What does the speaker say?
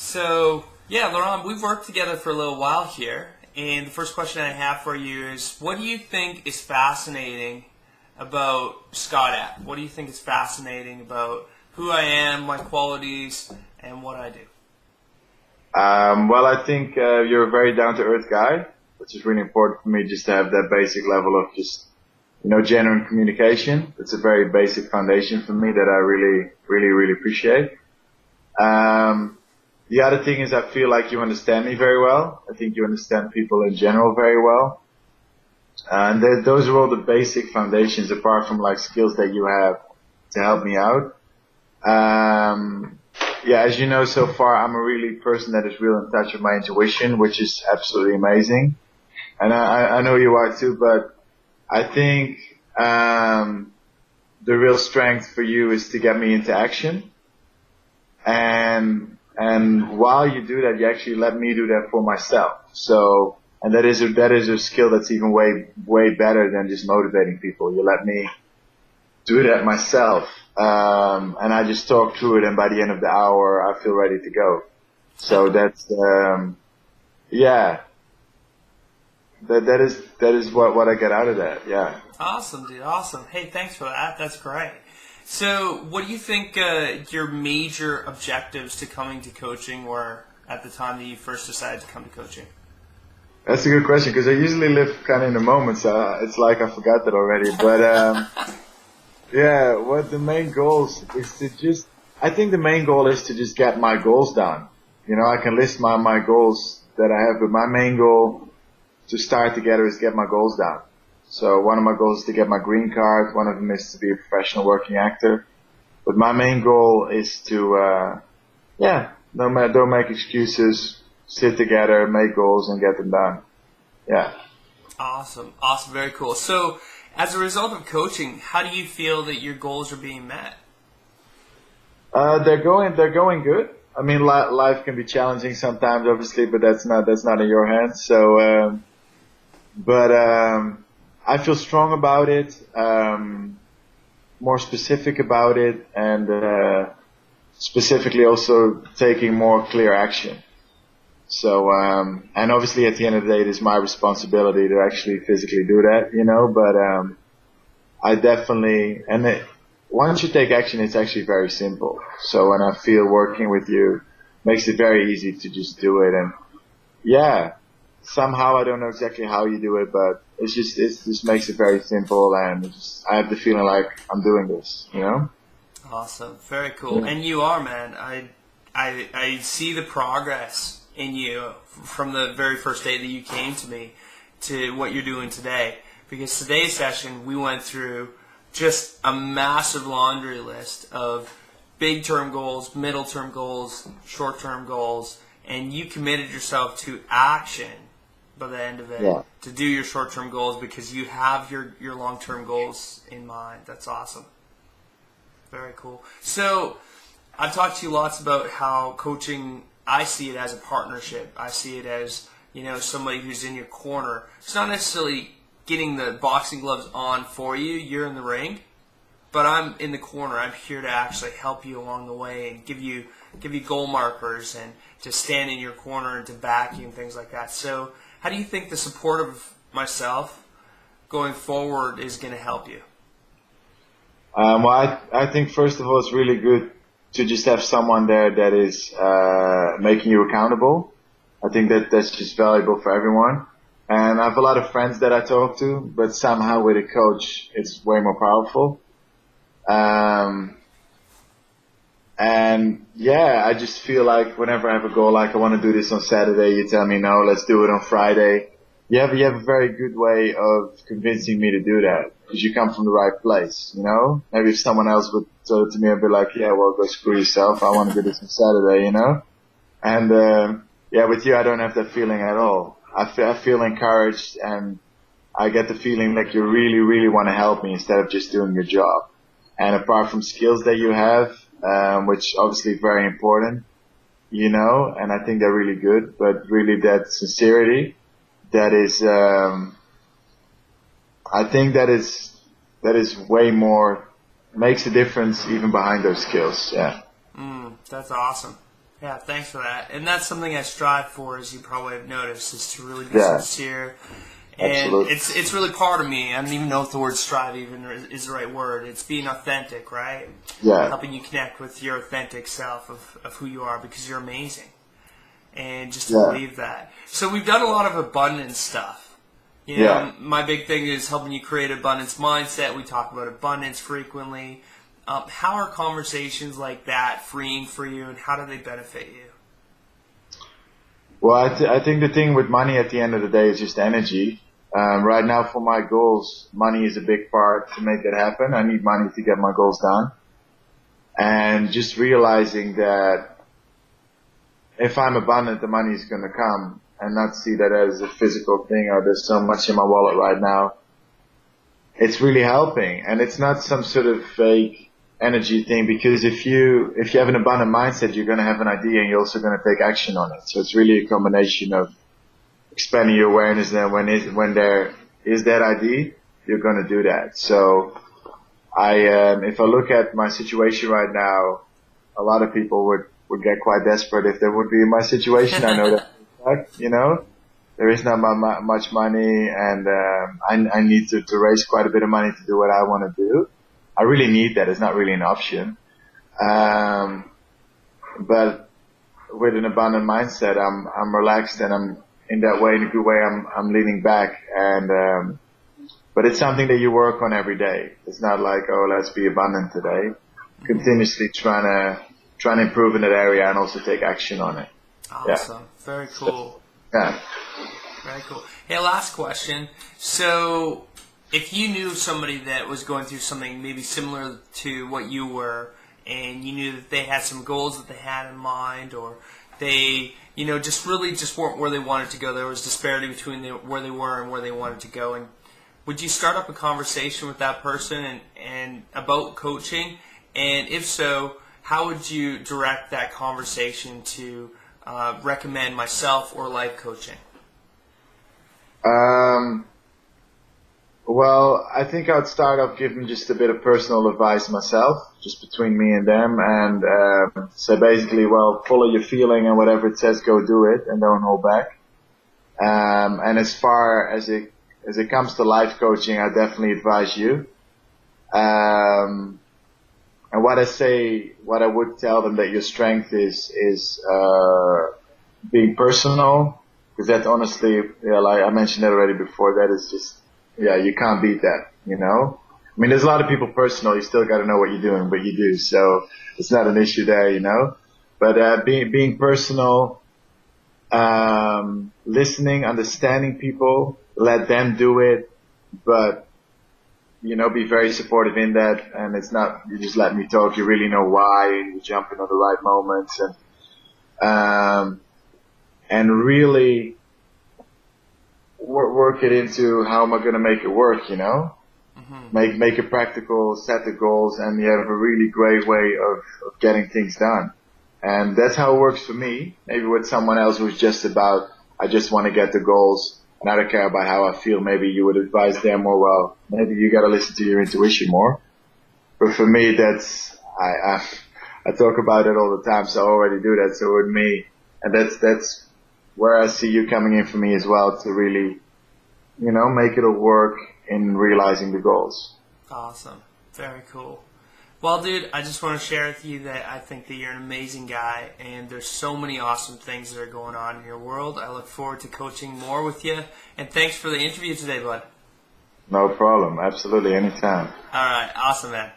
So, yeah, Laurent, we've worked together for a little while here, and the first question I have for you is, what do you think is fascinating about Scott Epp? What do you think is fascinating about who I am, my qualities, and what I do? Well, I think you're a very down-to-earth guy, which is really important for me, just to have that basic level of just, genuine communication. It's a very basic foundation for me that I really, really, really appreciate. The other thing is I feel like you understand me very well. I think you understand people in general very well. And those are all the basic foundations, apart from like skills that you have to help me out. Yeah, as you know, so far, I'm a really person that is real in touch with my intuition, which is absolutely amazing. And I know you are too, but I think the real strength for you is to get me into action. And while you do that, you actually let me do that for myself. So, and that is a skill that's even way better than just motivating people. You let me do that myself. And I just talk through it, and by the end of the hour, I feel ready to go. So that's, yeah, that is what I get out of that. Yeah. Awesome, dude. Awesome. Hey, thanks for that. That's great. So, what do you think your major objectives to coming to coaching were at the time that you first decided to come to coaching? That's a good question, because I usually live kind of in the moment, so it's like I forgot that already. But yeah, what the main goals is to just, I think the main goal is to just get my goals done. I can list my goals that I have, but my main goal to start together is get my goals down. So one of my goals is to get my green card. One of them is to be a professional working actor. But my main goal is to, don't make excuses, sit together, make goals, and get them done. Yeah. Awesome. Awesome. Very cool. So, as a result of coaching, how do you feel that your goals are being met? They're going good. I mean, life can be challenging sometimes, obviously, but that's not in your hands. So, I feel strong about it, more specific about it, and specifically also taking more clear action. So, and obviously at the end of the day, it is my responsibility to actually physically do that, but I definitely, once you take action, it's actually very simple. So when I feel working with you, makes it very easy to just do it. And yeah, somehow I don't know exactly how you do it, but it just makes it very simple, and I have the feeling like I'm doing this, Awesome. Very cool. Yeah. And you are, man. I see the progress in you from the very first day that you came to me to what you're doing today. Because today's session, we went through just a massive laundry list of big-term goals, middle-term goals, short-term goals, and you committed yourself to action by the end of it to do your short-term goals because you have your long-term goals in mind. That's awesome. Very cool. So I've talked to you lots about how coaching, I see it as a partnership. I see it as, somebody who's in your corner. It's not necessarily getting the boxing gloves on for you. You're in the ring, but I'm in the corner. I'm here to actually help you along the way and give you goal markers and to stand in your corner and to back you and things like that. So how do you think the support of myself going forward is going to help you? Well, I think first of all, it's really good to just have someone there that is making you accountable. I think that's just valuable for everyone. And I have a lot of friends that I talk to, but somehow with a coach, it's way more powerful. And yeah, I just feel like whenever I have a goal, like I want to do this on Saturday, you tell me, no, let's do it on Friday. You have a very good way of convincing me to do that because you come from the right place, Maybe if someone else would tell it to me, I'd be like, yeah, well, go screw yourself. I want to do this on Saturday, And, yeah, with you, I don't have that feeling at all. I feel encouraged, and I get the feeling like you really, really want to help me instead of just doing your job. And apart from skills that you have, which obviously is very important, and I think they're really good, but really that sincerity, that is, I think that is way more, makes a difference even behind those skills. Yeah. That's awesome. Yeah, thanks for that. And that's something I strive for, as you probably have noticed, is to really be Yeah, sincere. And absolutely. it's really part of me. I don't even know if the word strive even is the right word. It's being authentic, right? Yeah, Helping you connect with your authentic self of who you are, because you're amazing. And just to yeah, believe that. So we've done a lot of abundance stuff. You yeah. know, my big thing is helping you create abundance mindset. We talk about abundance frequently. How are conversations like that freeing for you, and how do they benefit you? Well, I think the thing with money at the end of the day is just energy. Right now, for my goals, money is a big part to make that happen. I need money to get my goals done. And just realizing that if I'm abundant, the money is going to come, and not see that as a physical thing or there's so much in my wallet right now. It's really helping, and it's not some sort of fake energy thing, because if you have an abundant mindset, you're going to have an idea and you're also going to take action on it. So it's really a combination of expanding your awareness, and when there is that idea, you're going to do that. So if I look at my situation right now, a lot of people would get quite desperate if they would be in my situation. I know that, there is not much money, and I need to raise quite a bit of money to do what I want to do. I really need that. It's not really an option. But with an abundant mindset, I'm relaxed, and I'm in that way, in a good way. I'm leaning back, and but it's something that you work on every day. It's not like, oh, let's be abundant today. Continuously trying to improve in that area and also take action on it. Awesome. Yeah. Very cool. Yeah. Very cool. Hey, last question. So, if you knew somebody that was going through something maybe similar to what you were, and you knew that they had some goals that they had in mind, or they, just weren't where they wanted to go, there was disparity between where they were and where they wanted to go, and would you start up a conversation with that person and about coaching? And if so, how would you direct that conversation to recommend myself or life coaching? Well, I think I'd start off giving just a bit of personal advice myself, just between me and them, and say basically, well, follow your feeling, and whatever it says, go do it, and don't hold back. And as far as it comes to life coaching, I definitely advise you. And what I would tell them, that your strength is being personal, because that honestly, like I mentioned that already before, that is just, you can't beat that, I mean, there's a lot of people personal, you still gotta know what you're doing, but you do, so it's not an issue there, But being personal, listening, understanding people, let them do it, but be very supportive in that, and it's not, you just let me talk, you really know why, and you jump in at the right moments, and really work it into how am I going to make it work, Mm-hmm. Make it practical, set the goals, and you have a really great way of getting things done. And that's how it works for me. Maybe with someone else who's just about, I just want to get the goals, and I don't care about how I feel. Maybe you would advise them more, well, maybe you got to listen to your intuition more. But for me, that's, I talk about it all the time, so I already do that. So with me, and that's where I see you coming in for me as well, to really, make it work in realizing the goals. Awesome. Very cool. Well, dude, I just want to share with you that I think that you're an amazing guy, and there's so many awesome things that are going on in your world. I look forward to coaching more with you, and thanks for the interview today, bud. No problem. Absolutely. Anytime. All right. Awesome, man.